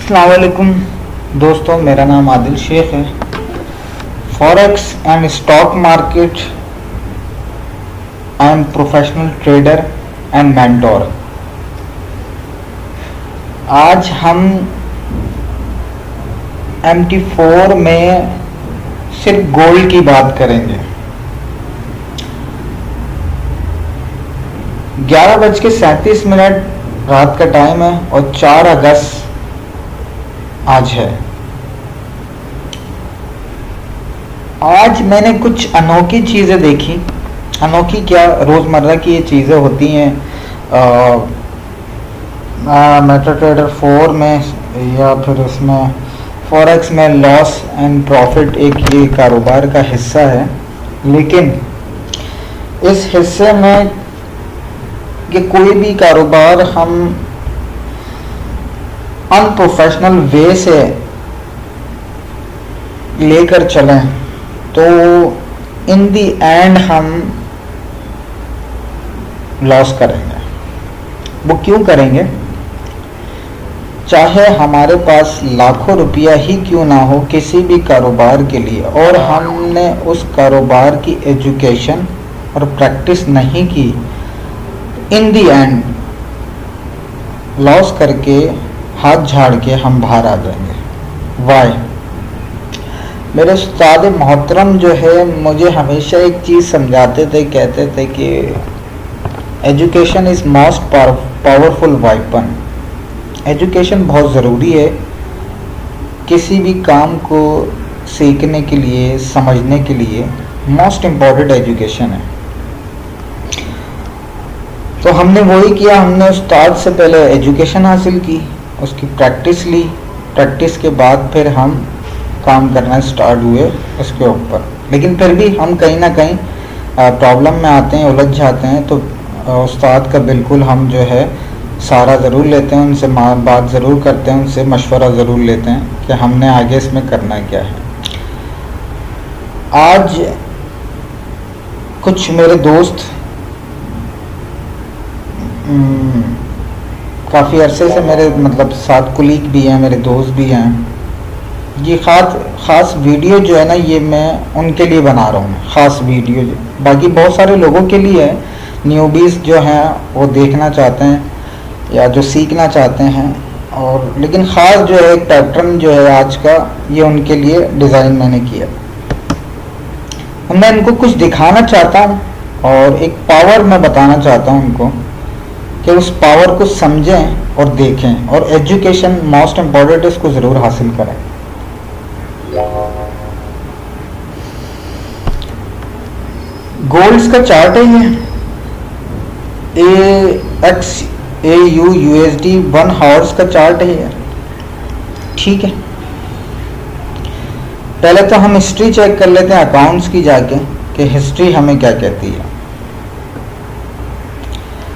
अस्सलाम वालेकुम दोस्तों, मेरा नाम आदिल शेख है। Forex and stock market I am professional trader and mentor. आज हम MT4 में सिर्फ गोल्ड की बात करेंगे। 11:37 रात का टाइम है और 4 अगस्त आज है। आज मैंने कुछ अनोखी चीज़ें देखी। अनोखी क्या, रोज़मर्रा की ये चीज़ें होती हैं मेटा ट्रेडर 4 में या फिर उसमें फॉरेक्स में लॉस एंड प्रॉफिट एक ये कारोबार का हिस्सा है। लेकिन इस हिस्से में कि कोई भी कारोबार हम अनप्रोफेशनल वे से लेकर चलें तो इन दी एंड हम लॉस करेंगे। वो क्यों करेंगे? चाहे हमारे पास लाखों रुपया ही क्यों ना हो किसी भी कारोबार के लिए, और हमने उस कारोबार की एजुकेशन और प्रैक्टिस नहीं की, इन दी एंड लॉस करके हाथ झाड़ के हम बाहर आ जाएंगे। वाई? मेरे उस्ताद मोहतरम जो है मुझे हमेशा एक चीज़ समझाते थे, कहते थे कि education is most powerful weapon. Education बहुत ज़रूरी है किसी भी काम को सीखने के लिए, समझने के लिए। मोस्ट इम्पॉर्टेंट एजुकेशन है। तो हमने वही किया, हमने उस्ताद से पहले एजुकेशन हासिल की, उसकी प्रैक्टिस ली, प्रैक्टिस के बाद फिर हम काम करना स्टार्ट हुए उसके ऊपर। लेकिन फिर भी हम कहीं ना कहीं प्रॉब्लम में आते हैं, उलझ जाते हैं। तो उस्ताद का बिल्कुल हम जो है सारा ज़रूर लेते हैं, उनसे बात ज़रूर करते हैं, उनसे मशवरा ज़रूर लेते हैं कि हमने आगे इसमें करना क्या है। आज कुछ मेरे दोस्त काफ़ी अरसे से मेरे साथ कुलीग भी हैं, मेरे दोस्त भी हैं। ये ख़ास वीडियो जो है ना, ये मैं उनके लिए बना रहा हूँ, ख़ास वीडियो। बाकी बहुत सारे लोगों के लिए है, न्यूबीज़ जो हैं वो देखना चाहते हैं या जो सीखना चाहते हैं। और लेकिन ख़ास जो है एक पैटर्न जो है आज का, ये उनके लिए डिज़ाइन मैंने किया। मैं इनको कुछ दिखाना चाहता हूँ और एक पावर मैं बताना चाहता हूँ उनको कि उस पावर को समझें और देखें, और एजुकेशन मोस्ट इम्पॉर्टेंट, इसको ज़रूर हासिल करें। गोल्ड्स का चार्ट है ये, AU USD 1 हावर्स का चार्ट है ये। ठीक है, पहले तो हम हिस्ट्री चेक कर लेते हैं अकाउंट्स की जाके कि हिस्ट्री हमें क्या कहती है।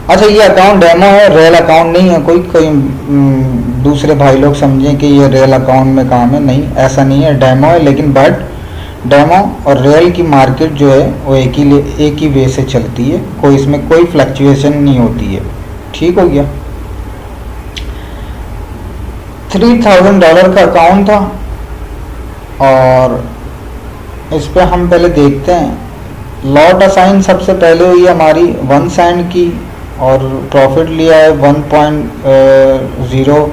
अच्छा, ये अकाउंट डेमो है, रियल अकाउंट नहीं है। कोई दूसरे भाई लोग समझें कि ये रियल अकाउंट में काम है, नहीं, ऐसा नहीं है, डेमो है। लेकिन बट डेमो और रियल की मार्केट जो है वो एक ही वे से चलती है, कोई इसमें कोई फ्लक्चुएशन नहीं होती है। ठीक हो गया। $3000 का अकाउंट था और इस पे हम पहले देखते हैं। लॉट असाइन सबसे पहले हुई हमारी 1 सेंट की और प्रॉफिट लिया है 1.0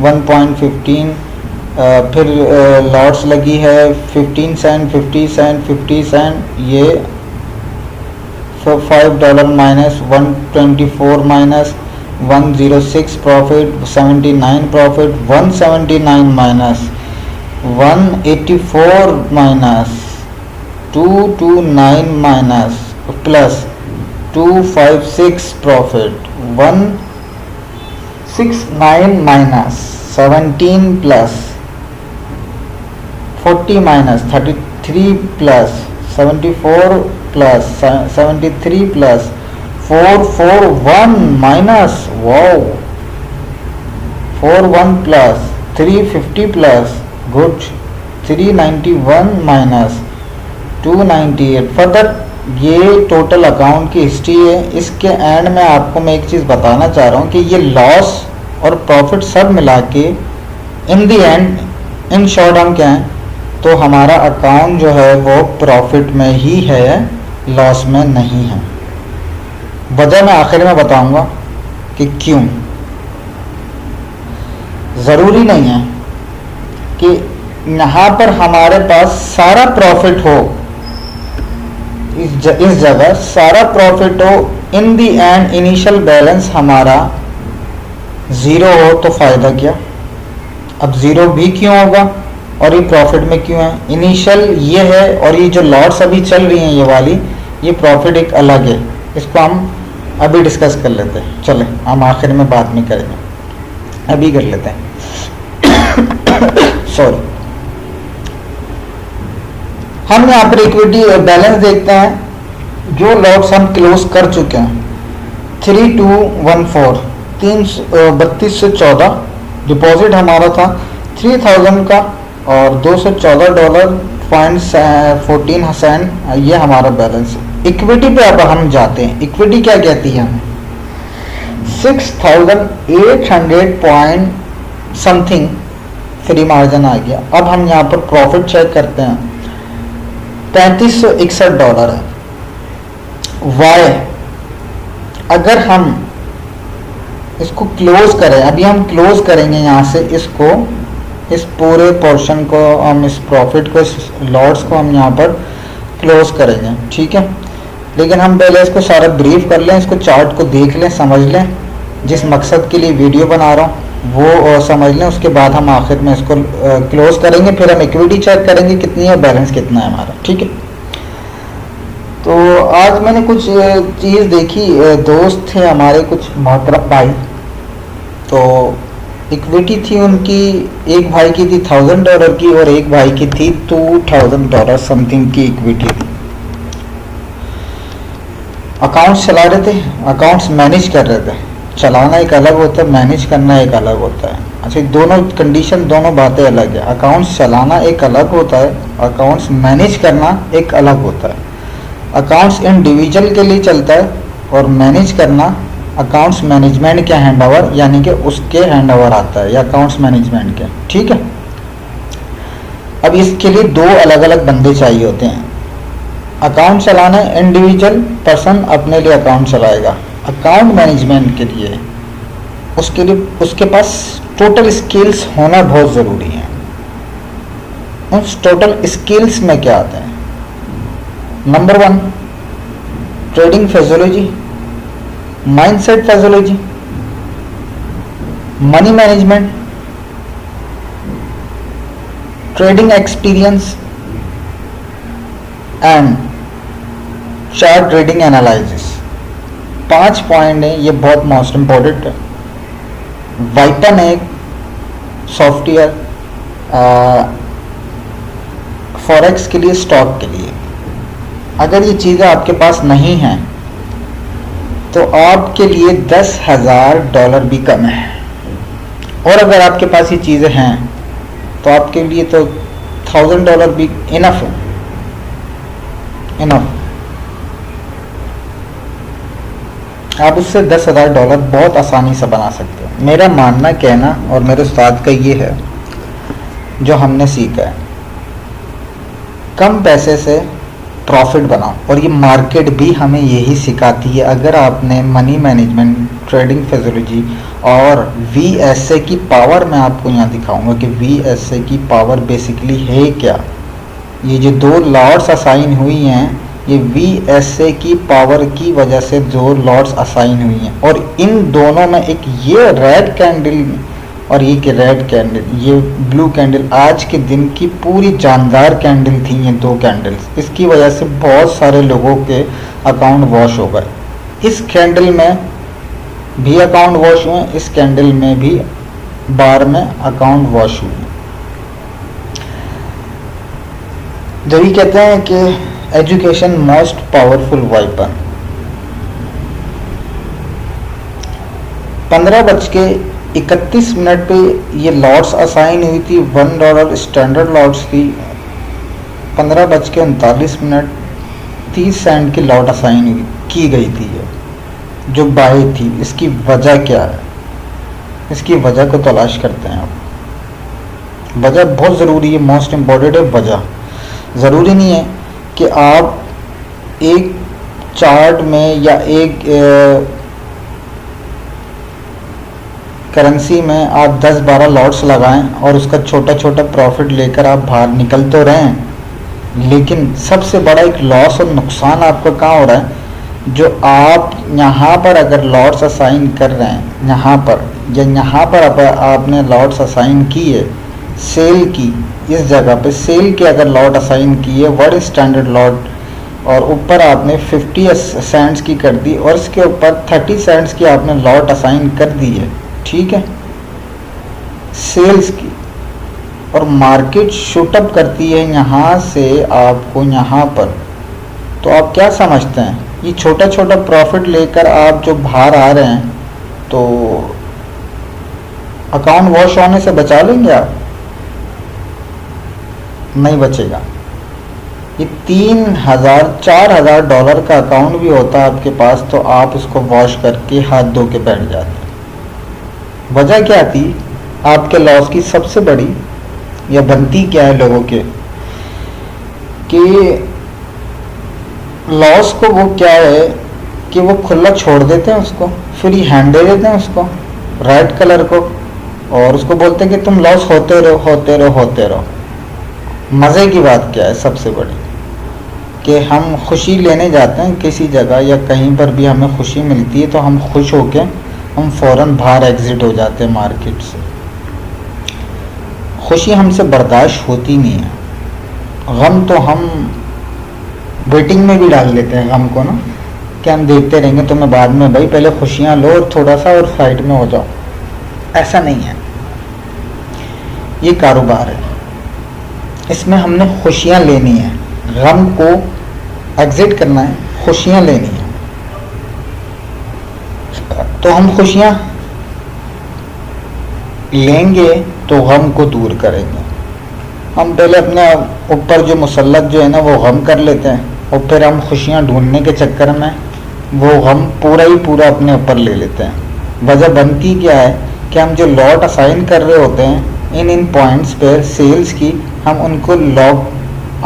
1.15। फिर लॉट्स लगी है 15 सेंट 50 सेंट 50 सेंट। ये $5 minus 124 minus 106 profit, 79 profit, 179 minus 184 minus 229 minus plus 256 profit, 169 minus 17 plus 40 minus 33 plus 74 plus 73 plus 441 minus 41 plus 350 plus good 391 minus 298। Further ये टोटल अकाउंट की हिस्ट्री है। इसके एंड में आपको मैं एक चीज़ बताना चाह रहा हूँ कि ये लॉस और प्रॉफिट सब मिला के इन दी एंड इन शॉर्ट हम क्या हैं, तो हमारा अकाउंट जो है वो प्रॉफिट में ही है, लॉस में नहीं है। वजह मैं आखिर में बताऊंगा कि क्यों। ज़रूरी नहीं है कि यहाँ पर हमारे पास सारा प्रॉफिट हो, इस जगह सारा प्रॉफिट हो, इन दी एंड इनिशियल बैलेंस हमारा ज़ीरो हो तो फ़ायदा क्या। अब ज़ीरो भी क्यों होगा और ये प्रॉफिट में क्यों है। इनिशियल ये है और ये जो लॉट्स अभी चल रही हैं ये वाली, ये प्रॉफिट एक अलग है, इसको हम अभी डिस्कस कर लेते हैं। चले, हम आखिर में बाद में करेंगे, अभी कर लेते हैं। सॉरी, हम यहाँ पर इक्विटी बैलेंस देखते हैं। जो लॉट्स हम क्लोज कर चुके हैं 3214 3214 डिपॉजिट हमारा था 3000 का और $214.14 ये हमारा बैलेंस है। इक्विटी पे अब हम जाते हैं। इक्विटी क्या कहती है हमें, 6800 पॉइंट समथिंग फ्री मार्जिन आ गया। अब हम यहाँ पर प्रॉफिट चेक करते हैं, $3561 है। वाई, अगर हम इसको क्लोज करें, अभी हम क्लोज करेंगे यहाँ से इसको, इस पूरे पोर्शन को हम, इस प्रॉफिट को, इस लॉट्स को हम यहाँ पर क्लोज करेंगे, ठीक है। लेकिन हम पहले इसको सारा ब्रीफ कर लें, इसको चार्ट को देख लें, समझ लें, जिस मकसद के लिए वीडियो बना रहा हूँ वो समझ लें। उसके बाद हम आखिर में इसको क्लोज करेंगे, फिर हम इक्विटी चेक करेंगे कितनी है, बैलेंस कितना है हमारा, ठीक है। तो आज मैंने कुछ चीज़ देखी, दोस्त थे हमारे कुछ मोहतरम भाई, तो इक्विटी थी उनकी, एक भाई की थी $1000 की और एक भाई की थी $2000 समथिंग की इक्विटी थी। अकाउंट्स चला रहे थे, अकाउंट्स मैनेज कर रहे थे। चलाना एक अलग होता है, मैनेज करना एक अलग होता है। अच्छा, दोनों कंडीशन, दोनों बातें अलग है। अकाउंट्स चलाना एक अलग होता है, अकाउंट्स मैनेज करना एक अलग होता है। अकाउंट्स इंडिविजुअल के लिए चलता है और मैनेज करना अकाउंट्स मैनेजमेंट के हैंड ओवर, यानी कि उसके हैंड ओवर आता है, या अकाउंट्स मैनेजमेंट के, ठीक है। अब इसके लिए दो अलग अलग बंदे चाहिए होते हैं। अकाउंट चलाना इंडिविजुअल पर्सन अपने लिए अकाउंट चलाएगा। अकाउंट मैनेजमेंट के लिए उसके लिए उसके पास टोटल स्किल्स होना बहुत ज़रूरी है। उस टोटल स्किल्स में क्या आते हैं, number 1 trading physiology, mindset physiology, money management, trading experience and chart trading analysis. 5 point है, ये बहुत मोस्ट इम्पोर्टेंट है। वाइपन है सॉफ्टवेयर फॉरेक्स के लिए, स्टॉक के लिए। अगर ये चीज़ें आपके पास नहीं हैं तो आपके लिए $10,000 भी कम है, और अगर आपके पास ये चीज़ें हैं तो आपके लिए तो $1000 भी इनफ है, इनफ। आप उससे $10,000 बहुत आसानी से बना सकते हैं। मेरा मानना, कहना और मेरे उस्ताद का ये है जो हमने सीखा है, कम पैसे से प्रॉफिट बनाओ, और ये मार्केट भी हमें यही सिखाती है। अगर आपने मनी मैनेजमेंट, ट्रेडिंग फिजियोलॉजी और VSA की पावर, मैं आपको यहाँ दिखाऊंगा कि VSA की पावर बेसिकली है क्या। ये जो 2 लॉट्स असाइन हुई हैं, ये VSA की पावर की वजह से 2 लॉट्स असाइन हुई हैं, और इन दोनों में एक ये रेड कैंडल और ये रेड कैंडल, ये ब्लू कैंडल आज के दिन की पूरी जानदार कैंडल थी। ये 2 कैंडल्स, इसकी वजह से बहुत सारे लोगों के अकाउंट वॉश हो गए। इस कैंडल में भी अकाउंट वॉश हुए, इस कैंडल में भी बार में अकाउंट वॉश हुए। जब ये कहते हैं कि एजुकेशन मोस्ट पावरफुल वेपन, 15:31 पे ये लॉट्स असाइन हुई थी। $1 स्टैंडर्ड लॉट्स थी। 15:39 30 सेंट की लॉट असाइन की गई थी, ये जो बाय थी। इसकी वजह क्या है, इसकी वजह को तलाश करते हैं आप। वजह बहुत ज़रूरी है, मोस्ट इम्पॉर्टेंट है वजह। ज़रूरी नहीं है कि आप एक चार्ट में या एक करेंसी में आप 10-12 लॉट्स लगाएं और उसका छोटा छोटा प्रॉफिट लेकर आप बाहर निकल तो रहें, लेकिन सबसे बड़ा एक लॉस और नुकसान आपका कहाँ हो रहा है, जो आप यहाँ पर अगर लॉट्स असाइन कर रहे हैं, यहाँ पर या यहाँ पर आपने लॉट्स असाइन की है सेल की, इस जगह पे सेल के अगर लॉट असाइन की है वर्ल्ड स्टैंडर्ड लॉट, और ऊपर आपने 50 सेंट्स की कर दी और इसके ऊपर 30 सेंट्स की आपने लॉट असाइन कर दी है, ठीक है, सेल्स की, और मार्केट शूटअप करती है यहाँ से आपको यहाँ पर, तो आप क्या समझते हैं ये छोटा छोटा प्रॉफिट लेकर आप जो बाहर आ रहे हैं तो अकाउंट वॉश होने से बचा लेंगे आप? नहीं बचेगा। ये 3,000-4,000 डॉलर का अकाउंट भी होता है आपके पास तो आप उसको वॉश करके हाथ धो के बैठ जाते। वजह क्या थी आपके लॉस की सबसे बड़ी, या बनती क्या है लोगों के, कि लॉस को वो क्या है कि वो खुला छोड़ देते हैं, उसको फ्री हैंड दे देते हैं उसको, रेड कलर को, और उसको बोलते हैं कि तुम लॉस होते रहो होते रहो होते रहो। मज़े की बात क्या है सबसे बड़ी, कि हम खुशी लेने जाते हैं किसी जगह या कहीं पर भी हमें खुशी मिलती है तो हम खुश होके हम फ़ौरन बाहर एग्ज़िट हो जाते हैं मार्केट से। खुशी हमसे बर्दाश्त होती नहीं है, गम तो हम वेटिंग में भी डाल देते हैं गम को ना, कि हम देखते रहेंगे तुम्हें बाद में, भाई पहले खुशियाँ लो और थोड़ा सा और साइड में हो जाओ। ऐसा नहीं है, ये कारोबार है, इसमें हमने खुशियाँ लेनी है, गम को एग्जिट करना है, खुशियाँ लेनी है। तो हम खुशियाँ लेंगे तो गम को दूर करेंगे। हम पहले अपने ऊपर जो मुसल्लत जो है ना वो गम कर लेते हैं, और फिर हम खुशियाँ ढूंढने के चक्कर में वो गम पूरा ही पूरा अपने ऊपर ले लेते हैं। वजह बनती क्या है कि हम जो लॉट असाइन कर रहे होते हैं इन पॉइंट्स पर सेल्स की, हम उनको लॉक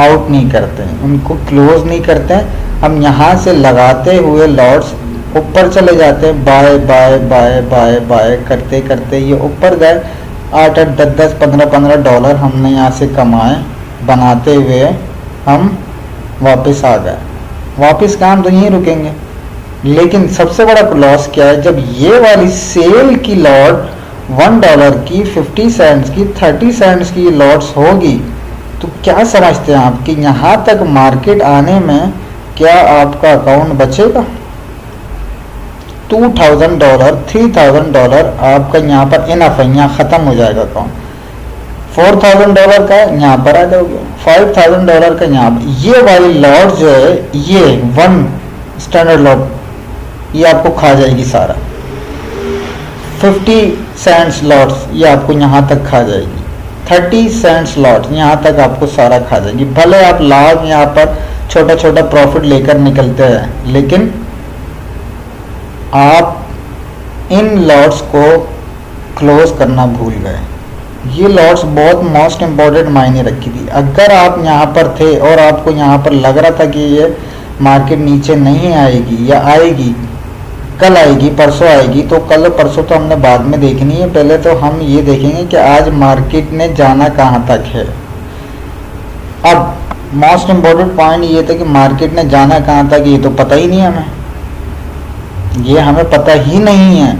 आउट नहीं करते हैं, उनको क्लोज नहीं करते हैं। हम यहाँ से लगाते हुए लॉट्स ऊपर चले जाते हैं, bye bye bye bye bye करते करते ये ऊपर गए, 8-8 10-10 15-15 डॉलर हमने यहाँ से कमाए, बनाते हुए हम वापस आ गए। वापस काम तो यहीं रुकेंगे, लेकिन सबसे बड़ा लॉस क्या है, जब ये वाली सेल की लॉट $1 की, 50 सेंट्स की, 30 सेंट्स की लॉट्स होगी, तो क्या समझते हैं आप कि यहाँ तक मार्केट आने में क्या आपका अकाउंट बचेगा? $2,000 $3,000 आपका यहाँ पर इनफ है, यहाँ ख़त्म हो जाएगा अकाउंट। $4,000 का यहाँ पर आ जाओगे, $5,000 का यहाँ पर। ये वाली लॉट जो है, ये 1 स्टैंडर्ड लॉट, ये आपको खा जाएगी सारा। 50 सेंट्स लॉट्स ये आपको यहाँ तक खा जाएगी, 30 सेंट्स लॉट यहाँ तक आपको सारा खा जाएगी। भले आप लाभ यहाँ पर छोटा छोटा प्रॉफिट लेकर निकलते हैं, लेकिन आप इन लॉट्स को क्लोज करना भूल गए। ये लॉट्स बहुत मोस्ट इम्पॉर्टेंट मायने रखी थी। अगर आप यहाँ पर थे और आपको यहाँ पर लग रहा था कि ये मार्केट नीचे नहीं आएगी या आएगी, कल आएगी, परसों आएगी, तो कल परसों तो हमने बाद में देखनी है, पहले तो हम ये देखेंगे कि आज मार्केट ने जाना कहाँ तक है। अब मोस्ट इम्पॉर्टेंट पॉइंट ये था कि मार्केट ने जाना कहाँ तक, ये तो पता ही नहीं हमें, ये हमें पता ही नहीं है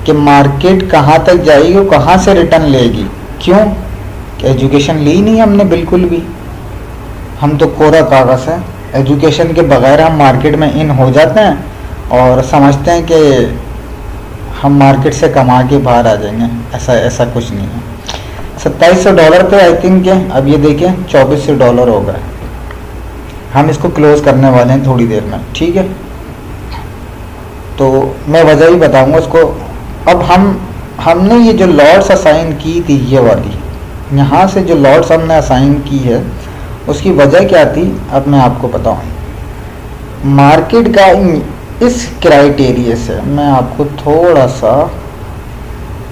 कि मार्केट कहाँ तक जाएगी और कहाँ से रिटर्न लेगी। क्यों? कि एजुकेशन ली नहीं हमने बिल्कुल भी, हम तो कोरा कागज़ है। एजुकेशन के बगैर हम मार्केट में इन हो जाते हैं और समझते हैं कि हम मार्केट से कमा के बाहर आ जाएंगे। ऐसा कुछ नहीं है। $2700 पे आई थिंक है, अब ये देखें $2400 हो गए। हम इसको क्लोज करने वाले हैं थोड़ी देर में, ठीक है। तो मैं वजह ही बताऊंगा इसको। अब हमने ये जो लॉट्स असाइन की थी, ये वाली यहाँ से जो लॉट्स हमने असाइन की है, उसकी वजह क्या थी अब मैं आपको बताऊँ। मार्केट का इस क्राइटेरिया से मैं आपको थोड़ा सा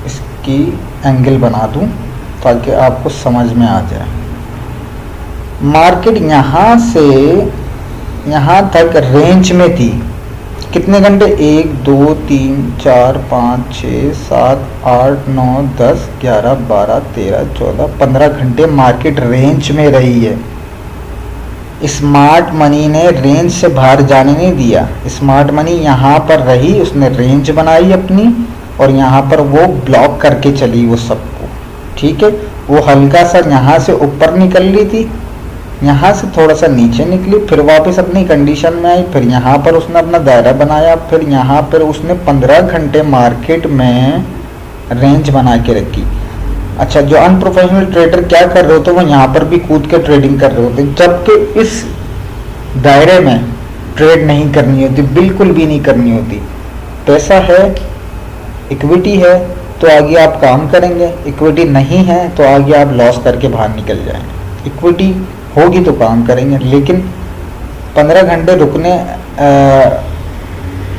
इसकी एंगल बना दूँ ताकि आपको समझ में आ जाए। मार्केट यहाँ से यहाँ तक रेंज में थी, कितने घंटे, 1 2 3 4 5 6 7 8 9 10 11 12 13 14 15 घंटे मार्केट रेंज में रही है। स्मार्ट मनी ने रेंज से बाहर जाने नहीं दिया। स्मार्ट मनी यहाँ पर रही, उसने रेंज बनाई अपनी और यहाँ पर वो ब्लॉक करके चली वो सबको, ठीक है। वो हल्का सा यहाँ से ऊपर निकल ली थी, यहाँ से थोड़ा सा नीचे निकली, फिर वापस अपनी कंडीशन में आई, फिर यहाँ पर उसने अपना दायरा बनाया, फिर यहाँ पर उसने 15 घंटे मार्केट में रेंज बना के रखी। अच्छा, जो अनप्रोफेशनल ट्रेडर क्या कर रहे होते, वो यहाँ पर भी कूद के ट्रेडिंग कर रहे होते, जबकि इस दायरे में ट्रेड नहीं करनी होती, बिल्कुल भी नहीं करनी होती। पैसा है, इक्विटी है तो आगे आप काम करेंगे, इक्विटी नहीं है तो आगे आप लॉस करके बाहर निकल जाएंगे। इक्विटी होगी तो काम करेंगे, लेकिन 15 घंटे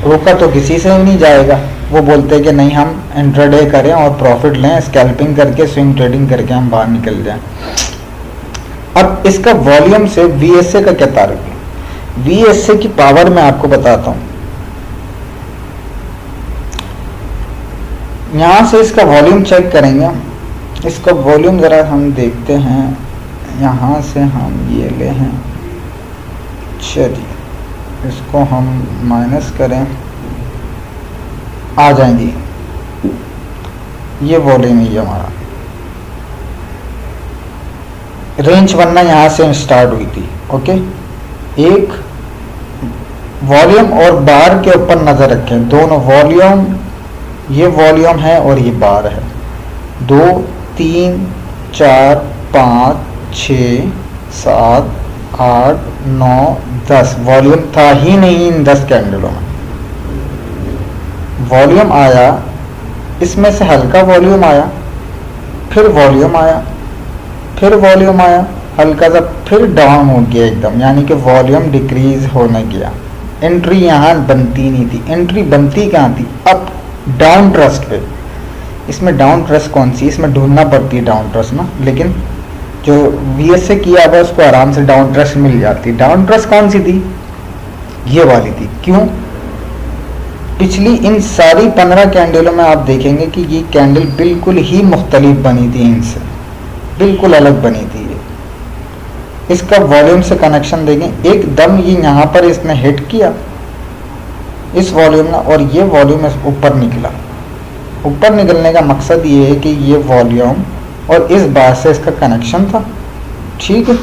रुका तो किसी से ही नहीं जाएगा। वो बोलते हैं कि नहीं, हम इंट्राडे करें और प्रॉफिट लें, स्कैल्पिंग करके स्विंग ट्रेडिंग करके हम बाहर निकल जाएं। अब इसका वॉल्यूम से वीएसए का क्या ताल्लुक है? वीएसए की पावर मैं आपको बताता हूँ। यहाँ से इसका वॉल्यूम चेक करेंगे। इसका वॉल्यूम ज़रा हम देखते हैं। यहाँ से हम ये ले हैं, चलिए इसको हम माइनस करें, आ जाएंगी। ये वॉल्यूम है हमारा, रेंज बनना यहाँ से स्टार्ट हुई थी, ओके। एक वॉल्यूम और बार के ऊपर नज़र रखें, दोनों वॉल्यूम, ये वॉल्यूम है और ये बार है। 2 3 4 5 6 7 8 9 10 वॉल्यूम था ही नहीं इन 10 कैंडलों में। वॉल्यूम आया, इसमें से हल्का वॉल्यूम आया, फिर वॉल्यूम आया, फिर वॉल्यूम आया हल्का सा, फिर डाउन हो गया एकदम, यानी कि वॉल्यूम डिक्रीज होने गया। एंट्री यहाँ बनती नहीं थी। एंट्री बनती कहाँ थी? अब डाउन ट्रस्ट पे। इसमें डाउन ट्रस्ट कौन सी, इसमें ढूंढना पड़ती है डाउन ट्रस्ट ना, लेकिन जो वीएसए किया हुआ उसको आराम से डाउन ट्रस्ट मिल जाती। डाउन ट्रस्ट कौन सी थी? ये वाली थी। क्यों? पिछली इन सारी 15 कैंडलों में आप देखेंगे कि ये कैंडल बिल्कुल ही मुख्तलिफ बनी थी, इनसे बिल्कुल अलग बनी थी। इसका वॉल्यूम से कनेक्शन देखें, एकदम ये यहाँ पर इसने हिट किया इस वॉल्यूम में, और ये वॉल्यूम ऊपर निकला। ऊपर निकलने का मकसद ये है कि ये वॉल्यूम और इस बार से इसका कनेक्शन था, ठीक है।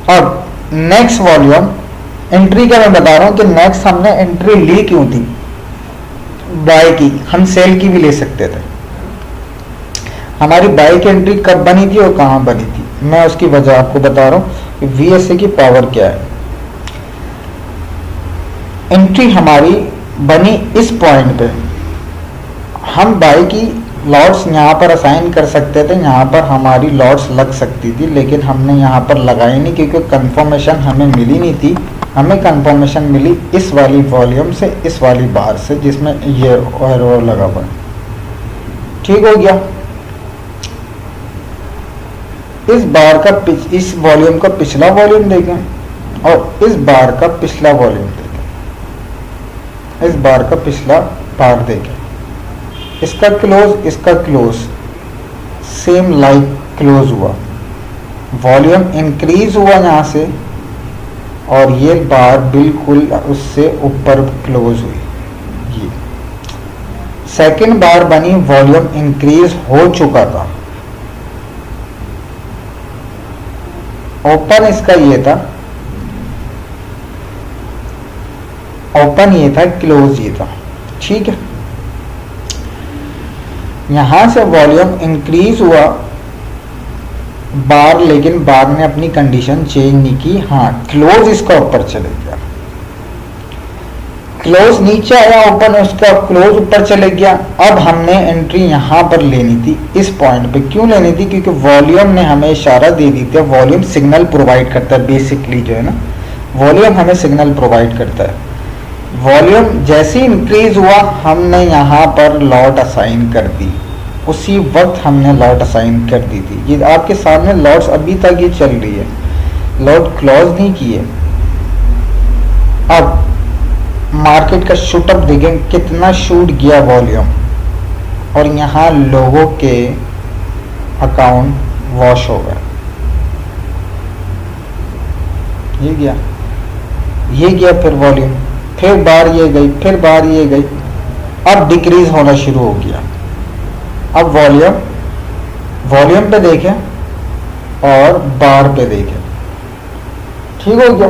अब नेक्स्ट वॉल्यूम एंट्री का मैं बता रहा हूँ कि नेक्स्ट हमने एंट्री ली क्यों थी, बाय की। हम सेल की भी ले सकते थे। हमारी बाय की एंट्री कब बनी थी और कहाँ बनी थी, मैं उसकी वजह आपको बता रहा हूँ कि वीएसए की पावर क्या है। एंट्री हमारी बनी इस पॉइंट पे, हम बाय की लॉट्स यहाँ पर असाइन कर सकते थे, यहाँ पर हमारी लॉट्स लग सकती थी, लेकिन हमने यहाँ पर लगाई नहीं क्योंकि कंफर्मेशन हमें मिली नहीं थी। हमें कंफर्मेशन मिली इस वाली वॉल्यूम से, इस वाली बार से, जिसमें ये एरो लगा हुआ है, ठीक हो गया। इस बार का इस वॉल्यूम का पिछला वॉल्यूम देखें और इस बार का पिछला वॉल्यूम देखें, इस बार का पिछला बार देखें, इसका क्लोज, इसका क्लोज सेम लाइक क्लोज हुआ, वॉल्यूम इंक्रीज हुआ यहाँ से, और ये बार बिल्कुल उससे ऊपर क्लोज हुई। ये सेकंड बार बनी, वॉल्यूम इंक्रीज हो चुका था। ओपन इसका ये था, ओपन ये था, क्लोज ये था, ठीक है। यहां से वॉल्यूम इंक्रीज हुआ बार, लेकिन बार ने अपनी कंडीशन चेंज नहीं की। हाँ, क्लोज इसका ऊपर चले गया, क्लोज नीचे आया, ओपन उसका क्लोज ऊपर चले गया। अब हमने एंट्री यहाँ पर लेनी थी इस पॉइंट पे। क्यों लेनी थी? क्योंकि वॉल्यूम ने हमें इशारा दे दी थी। वॉल्यूम सिग्नल प्रोवाइड करता है, बेसिकली जो है ना, वॉल्यूम हमें सिग्नल प्रोवाइड करता है। वॉल्यूम जैसे ही इंक्रीज हुआ, हमने यहाँ पर लॉट असाइन कर दी उसी वक्त हमने लॉट असाइन कर दी थी। ये आपके सामने लॉट्स अभी तक ये चल रही है, लॉट क्लोज नहीं किए। अब मार्केट का शूटअप देखें कितना शूट गया वॉल्यूम, और यहाँ लोगों के अकाउंट वॉश हो गए। ये गया फिर वॉल्यूम, फिर बार ये गई, फिर बार ये गई, अब डिक्रीज होना शुरू हो गया। अब वॉल्यूम पे देखें और बार पे देखें, ठीक हो गया।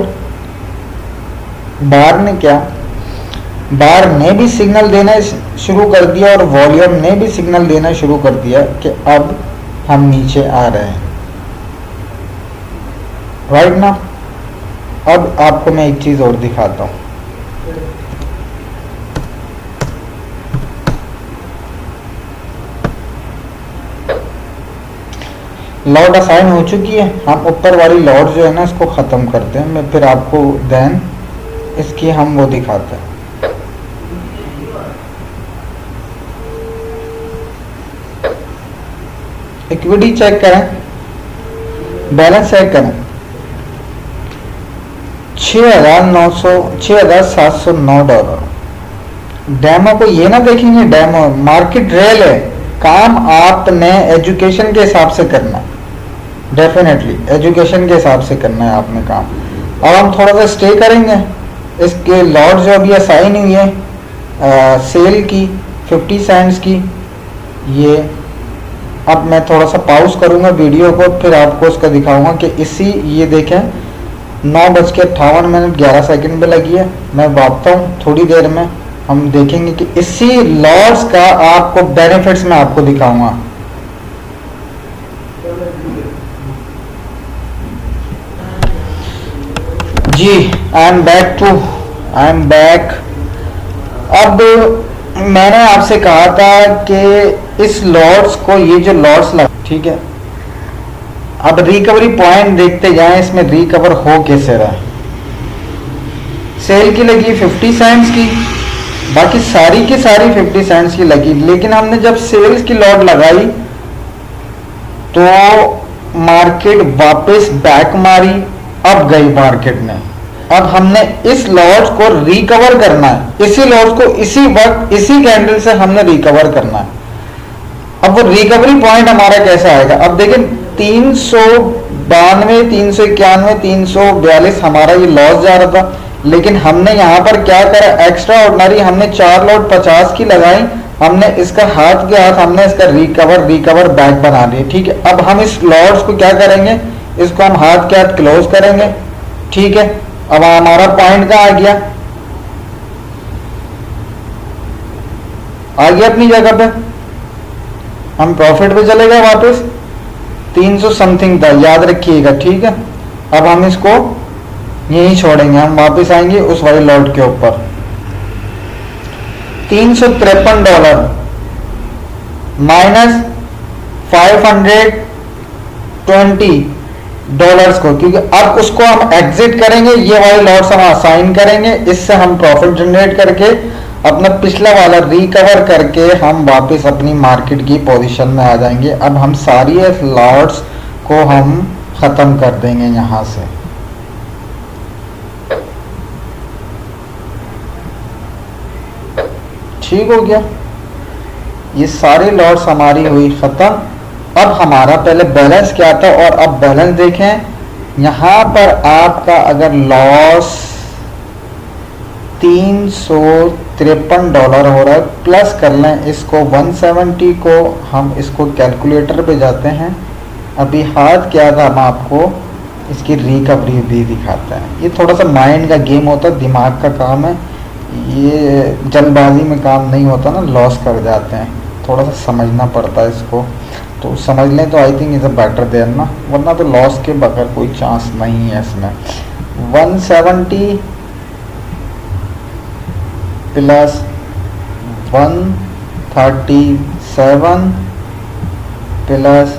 बार ने भी सिग्नल देना शुरू कर दिया और वॉल्यूम ने भी सिग्नल देना शुरू कर दिया कि अब हम नीचे आ रहे हैं, राइट ना। अब आपको मैं एक चीज और दिखाता हूं। लॉट असाइन हो चुकी है, हम ऊपर वाली लॉट जो है ना इसको खत्म करते हैं। मैं फिर आपको देन इसकी हम वो दिखाते हैं। इक्विटी चेक करें, बैलेंस चेक करें, 6,709 डॉलर। डेमो को ये ना देखेंगे, डेमो मार्केट रियल है, काम आपने एजुकेशन के हिसाब से करना, डेफिनेटली एजुकेशन के हिसाब से करना है आपने काम। अब हम थोड़ा सा स्टे करेंगे, इसके लॉट जो अभी असाइन हुई है सेल की 50 सेंट्स की, ये अब मैं थोड़ा सा पॉज करूंगा वीडियो को, फिर आपको उसका दिखाऊंगा कि इसी ये देखें 9:58 पे लगी है। मैं वापता हूँ थोड़ी देर में, हम देखेंगे कि इसी लॉस का आपको बेनिफिट्स मैं आपको दिखाऊंगा। जी आई एम बैक। अब मैंने आपसे कहा था कि इस लॉट्स को, ये जो लॉट्स लगा, ठीक है, अब रिकवरी पॉइंट देखते जाएं, इसमें रिकवर हो कैसे रहा। सेल की लगी 50 सेंट्स की, बाकी सारी की सारी 50 सेंट्स की लगी, लेकिन हमने जब सेल्स की लॉट लगाई तो मार्केट वापस बैक मारी, अब गई मार्केट ने। अब हमने इस लॉट को रिकवर करना है, इसी लॉट को इसी वक्त इसी कैंडल से हमने रिकवर करना है। अब वो रिकवरी पॉइंट हमारा कैसा आएगा, अब देखें 392, 391, 342 हमारा ये लॉस जा रहा था, लेकिन हमने यहाँ पर क्या करा, एक्स्ट्रा ऑर्डिनरी हमने 4 लॉट 50 की लगाई, हमने इसका हाथ के हाथ हमने इसका रिकवर बैक बना लिया, ठीक है। अब हम इस लॉट्स को क्या करेंगे, इसको हम हाथ के हाथ क्लोज करेंगे, ठीक है। अब हमारा पॉइंट कहाँ आ गया अपनी जगह पे, हम प्रॉफिट पे चले गए वापस, 300 समथिंग था, याद रखिएगा, ठीक है। अब हम इसको यहीं छोड़ेंगे, हम वापस आएंगे उस वाले लॉट के ऊपर। 353 डॉलर माइनस 520 डॉलर्स को, क्योंकि अब उसको हम एग्जिट करेंगे, ये वाले लॉट्स हम असाइन करेंगे, इससे हम प्रॉफिट जनरेट करके अपना पिछला वाला रिकवर करके हम वापस अपनी मार्केट की पोजीशन में आ जाएंगे। अब हम सारी लॉट्स को हम खत्म कर देंगे यहां से। ठीक हो गया, ये सारी लॉट्स हमारी हुई खत्म। अब हमारा पहले बैलेंस क्या था और अब बैलेंस देखें, यहां पर आपका अगर लॉस 353 डॉलर हो रहा है, प्लस कर लें इसको 170 को, हम इसको कैलकुलेटर पे जाते हैं, अभी हाथ क्या था, हम आपको इसकी रिकवरी भी दिखाते हैं। ये थोड़ा सा माइंड का गेम होता है, दिमाग का काम है, ये जल्दबाजी में काम नहीं होता ना, लॉस कर जाते हैं, थोड़ा सा समझना पड़ता है इसको, तो समझ लें तो I think is a better there ना, वरना तो लॉस के बगैर कोई चांस नहीं है इसमें। 170 प्लस 137 प्लस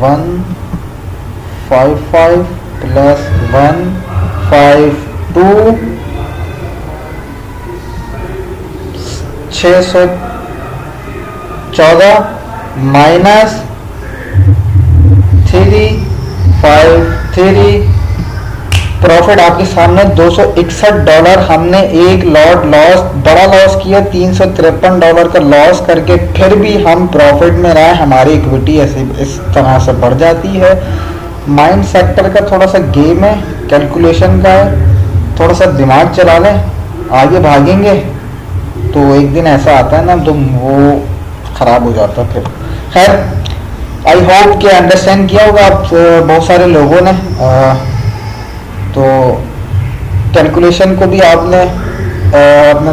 155 प्लस 152 614 -353 प्रॉफिट आपके सामने। $261 हमने एक लॉट लॉस, बड़ा लॉस किया, $353 का लॉस करके फिर भी हम प्रॉफिट में रहे। हमारी इक्विटी ऐसे इस तरह से बढ़ जाती है। माइंड सेक्टर का थोड़ा सा गेम है, कैलकुलेशन का है, थोड़ा सा दिमाग चला लें, आगे भागेंगे तो एक दिन ऐसा आता है ना तो वो ख़राब हो जाता है फिर। खैर, आई होप कि अंडरस्टैंड किया होगा आप बहुत सारे लोगों ने। तो कैलकुलेशन को भी आपने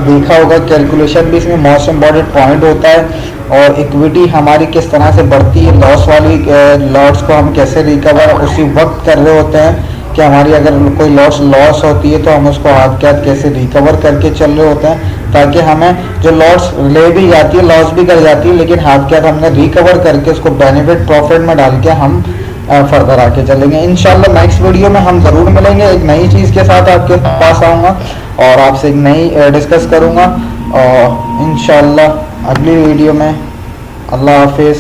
देखा होगा, कैलकुलेशन भी इसमें मोस्ट इम्पॉर्टेंट पॉइंट होता है। और इक्विटी हमारी किस तरह से बढ़ती है, लॉस वाली लॉट्स को हम कैसे रिकवर उसी वक्त कर रहे होते हैं कि हमारी अगर कोई लॉस होती है तो हम उसको हाथ के हाथ कैसे रिकवर करके चल रहे होते हैं, ताकि हमें जो लॉस ले भी जाती है, लॉस भी कर जाती है, लेकिन हाथ के हाथ हमने रिकवर करके उसको बेनिफिट प्रॉफिट में डाल के हम फर्दर आके चलेंगे। इंशाल्लाह नेक्स्ट वीडियो में हम ज़रूर मिलेंगे, एक नई चीज़ के साथ आपके पास आऊँगा और आपसे एक नई डिस्कस करूँगा। और इंशाल्लाह अगली वीडियो में। अल्लाह हाफिज़।